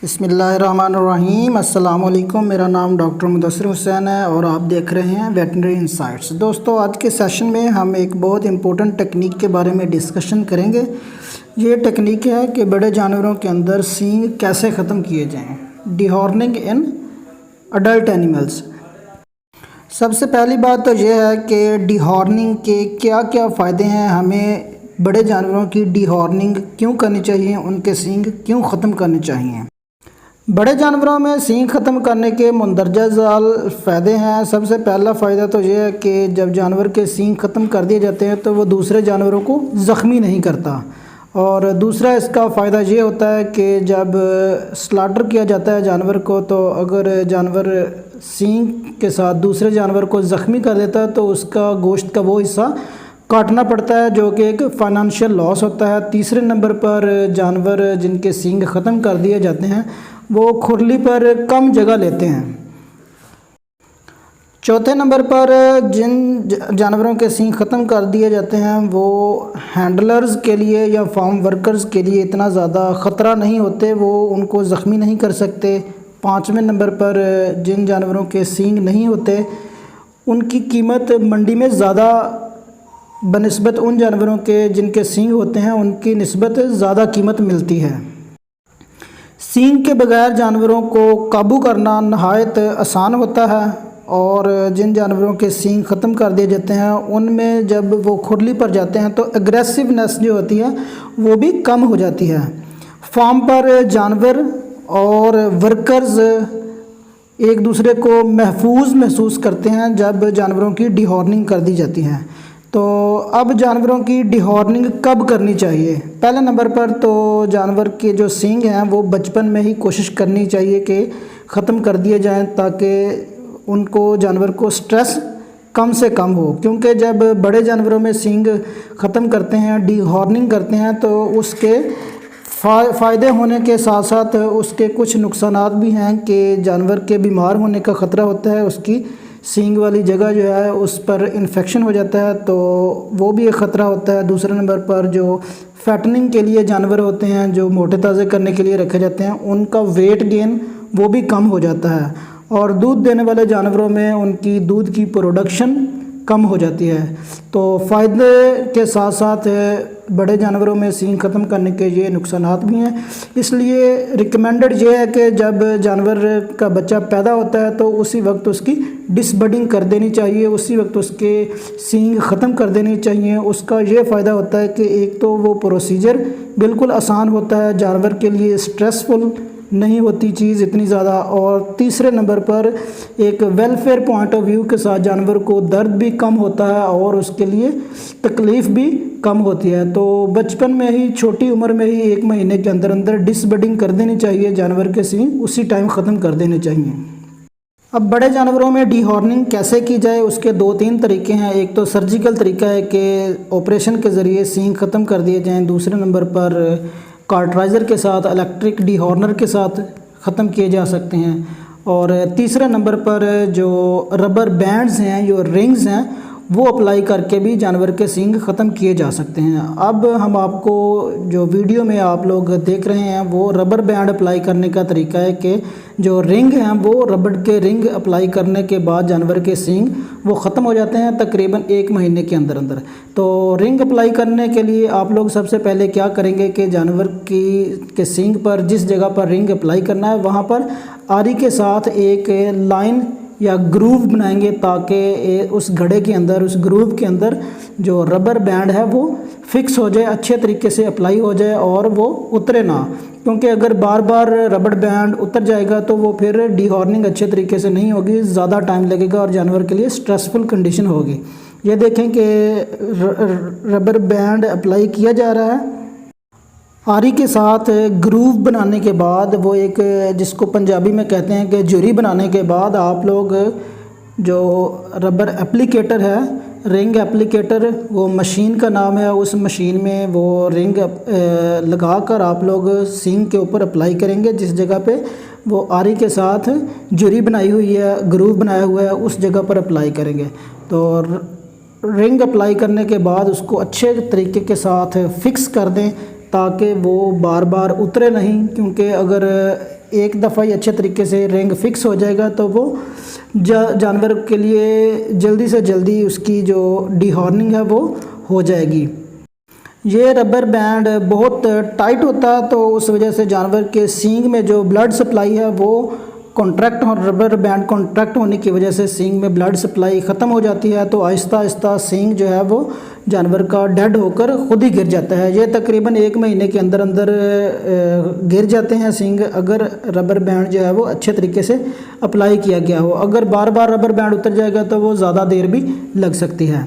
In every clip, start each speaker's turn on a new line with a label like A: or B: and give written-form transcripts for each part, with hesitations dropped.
A: बिस्मिल्लाहिर्रहमानिर्रहीम। अस्सलाम वालेकुम। मेरा नाम डॉक्टर मुदस्सिर हुसैन है और आप देख रहे हैं वेटनरी इंसाइट्स। दोस्तों, आज के सेशन में हम एक बहुत इम्पोर्टेंट टेक्निक के बारे में डिस्कशन करेंगे। ये टेक्निक है कि बड़े जानवरों के अंदर सींग कैसे ख़त्म किए जाएं, डिहॉर्निंग इन अडल्ट एनिमल्स। सबसे पहली बात तो ये है कि डिहॉर्निंग के क्या क्या फ़ायदे हैं, हमें बड़े जानवरों की डिहॉर्निंग क्यों करनी चाहिए, उनके सींग क्यों ख़त्म करने चाहिए। बड़े जानवरों में सींग ख़त्म करने के मंदरजा ज़ाल फ़ायदे हैं। सबसे पहला फ़ायदा तो ये है कि जब जानवर के सींग ख़त्म कर दिए जाते हैं तो वो दूसरे जानवरों को ज़ख्मी नहीं करता। और दूसरा इसका फ़ायदा ये होता है कि जब स्लाटर किया जाता है जानवर को, तो अगर जानवर सींग के साथ दूसरे जानवर को ज़ख्मी कर देता है तो उसका गोश्त का वो हिस्सा काटना पड़ता है, जो कि एक फ़ाइनेंशियल लॉस होता है। तीसरे नंबर पर जानवर जिनके सींग ख़त्म कर दिए जाते हैं वो खुरली पर कम जगह लेते हैं। चौथे नंबर पर जिन जानवरों के सींग ख़त्म कर दिए जाते हैं वो हैंडलर्स के लिए या फार्म वर्कर्स के लिए इतना ज़्यादा ख़तरा नहीं होते, वो उनको ज़ख्मी नहीं कर सकते। पाँचवें नंबर पर जिन जानवरों के सींग नहीं होते उनकी कीमत मंडी में ज़्यादा बनिस्बत उन जानवरों के जिनके सींग होते हैं उनकी निस्बत ज़्यादा कीमत मिलती है। सींग के बगैर जानवरों को काबू करना नहायत आसान होता है और जिन जानवरों के सींग ख़त्म कर दिए जाते हैं उनमें जब वो खुरली पर जाते हैं तो एग्रेसिवनेस जो होती है वो भी कम हो जाती है। फार्म पर जानवर और वर्कर्स एक दूसरे को महफूज महसूस करते हैं जब जानवरों की डिहॉर्निंग कर दी जाती है। तो अब जानवरों की डिहॉर्निंग कब करनी चाहिए? पहले नंबर पर तो जानवर के जो सींग हैं वो बचपन में ही कोशिश करनी चाहिए कि ख़त्म कर दिए जाएं, ताकि उनको जानवर को स्ट्रेस कम से कम हो। क्योंकि जब बड़े जानवरों में सींग ख़त्म करते हैं, डिहॉर्निंग करते हैं, तो उसके फ़ायदे होने के साथ साथ उसके कुछ नुकसानात भी हैं कि जानवर के बीमार होने का ख़तरा होता है। उसकी सींग वाली जगह जो है उस पर इन्फेक्शन हो जाता है, तो वो भी एक ख़तरा होता है। दूसरे नंबर पर जो फैटनिंग के लिए जानवर होते हैं, जो मोटे ताज़े करने के लिए रखे जाते हैं, उनका वेट गेन वो भी कम हो जाता है। और दूध देने वाले जानवरों में उनकी दूध की प्रोडक्शन कम हो जाती है। तो फ़ायदे के साथ साथ बड़े जानवरों में सींग ख़त्म करने के ये नुकसानात भी हैं। इसलिए रिकमेंडेड ये है कि जब जानवर का बच्चा पैदा होता है तो उसी वक्त उसकी डिसबडिंग कर देनी चाहिए, उसी वक्त उसके सींग ख़त्म कर देनी चाहिए। उसका ये फ़ायदा होता है कि एक तो वो प्रोसीजर बिल्कुल आसान होता है, जानवर के लिए स्ट्रेसफुल नहीं होती चीज़ इतनी ज़्यादा, और तीसरे नंबर पर एक वेलफेयर पॉइंट ऑफ व्यू के साथ जानवर को दर्द भी कम होता है और उसके लिए तकलीफ़ भी कम होती है। तो बचपन में ही, छोटी उम्र में ही 1 महीने के अंदर अंदर डिसबडिंग कर देनी चाहिए, जानवर के सींग उसी टाइम ख़त्म कर देने चाहिए। अब बड़े जानवरों में डिहॉर्निंग कैसे की जाए, उसके 2-3 तरीके हैं। एक तो सर्जिकल तरीका है कि ऑपरेशन के ज़रिए सींग ख़त्म कर दिए जाएँ। दूसरे नंबर पर कार्टराइज़र के साथ, इलेक्ट्रिक डिहॉर्नर के साथ ख़त्म किए जा सकते हैं। और तीसरे नंबर पर जो रबर बैंड्स हैं, जो रिंग्स हैं, वो अप्लाई करके भी जानवर के सींग ख़त्म किए जा सकते हैं। अब हम आपको जो वीडियो में आप लोग देख रहे हैं वो रबर बैंड अप्लाई करने का तरीका है कि जो रिंग हैं वो रबर के रिंग अप्लाई करने के बाद जानवर के सींग वो ख़त्म हो जाते हैं तकरीबन 1 महीने के अंदर अंदर। तो रिंग अप्लाई करने के लिए आप लोग सबसे पहले क्या करेंगे कि जानवर के सींग पर जिस जगह पर रिंग अप्लाई करना है वहाँ पर आरी के साथ एक लाइन या ग्रूव बनाएंगे, ताकि उस घड़े के अंदर, उस ग्रूव के अंदर जो रबर बैंड है वो फिक्स हो जाए, अच्छे तरीके से अप्लाई हो जाए और वो उतरे ना। क्योंकि अगर बार बार रबर बैंड उतर जाएगा तो वो फिर डिहॉर्निंग अच्छे तरीके से नहीं होगी, ज़्यादा टाइम लगेगा और जानवर के लिए स्ट्रेसफुल कंडीशन होगी। ये देखें कि रबर बैंड अप्लाई किया जा रहा है। आरी के साथ ग्रूव बनाने के बाद, वो एक जिसको पंजाबी में कहते हैं कि जुरी बनाने के बाद, आप लोग जो रबर एप्लीकेटर है, रिंग एप्लीकेटर, वो मशीन का नाम है, उस मशीन में वो रिंग लगा कर आप लोग सींग के ऊपर अप्लाई करेंगे। जिस जगह पे वो आरी के साथ जुरी बनाई हुई है, ग्रूव बनाया हुआ है, उस जगह पर अप्लाई करेंगे। तो رنگ اپلائی کرنے کے بعد اس کو اچھے طریقے کے ساتھ فکس کر دیں تاکہ وہ بار بار اترے نہیں، کیونکہ اگر ایک دفعہ ہی اچھے طریقے سے رنگ فکس ہو جائے گا تو وہ جانور کے لیے جلدی سے جلدی اس کی جو ڈی ہارننگ ہے وہ ہو جائے گی۔ یہ ربر بینڈ بہت ٹائٹ ہوتا ہے تو اس وجہ سے جانور کے سینگ میں جو بلڈ سپلائی ہے وہ کانٹریکٹ، ربر بینڈ کانٹریکٹ ہونے کی وجہ سے سینگ میں بلڈ سپلائی ختم ہو جاتی ہے، تو آہستہ آہستہ سینگ جو ہے وہ جانور کا ڈیڈ ہو کر خود ہی گر جاتا ہے۔ یہ تقریباً 1 مہینے کے اندر اندر گر جاتے ہیں سینگ، اگر ربر بینڈ جو ہے وہ اچھے طریقے سے اپلائی کیا گیا ہو۔ اگر بار بار ربر بینڈ اتر جائے گا تو وہ زیادہ دیر بھی لگ سکتی ہے۔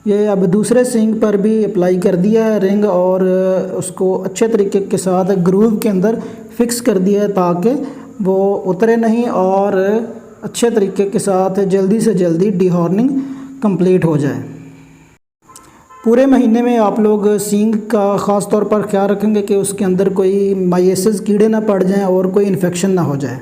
A: یہ اب دوسرے سینگ پر بھی اپلائی کر دیا ہے رنگ، اور اس کو اچھے طریقے کے ساتھ گروو کے اندر فکس کر دیا ہے تاکہ وہ اترے نہیں اور اچھے طریقے کے ساتھ جلدی سے جلدی ڈی ہارننگ کمپلیٹ ہو جائے۔ پورے مہینے میں آپ لوگ سینگ کا خاص طور پر خیال رکھیں گے کہ اس کے اندر کوئی مایسز کیڑے نہ پڑ جائیں اور کوئی انفیکشن نہ ہو جائے۔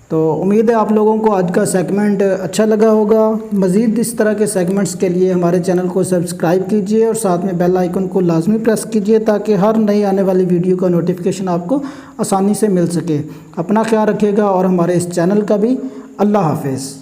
A: تو امید ہے آپ لوگوں کو آج کا سیگمنٹ اچھا لگا ہوگا۔ مزید اس طرح کے سیگمنٹس کے لیے ہمارے چینل کو سبسکرائب کیجئے اور ساتھ میں بیل آئیکن کو لازمی پریس کیجئے تاکہ ہر نئی آنے والی ویڈیو کا نوٹیفیکیشن آپ کو آسانی سے مل سکے۔ اپنا خیال رکھیے گا اور ہمارے اس چینل کا بھی۔ اللہ حافظ۔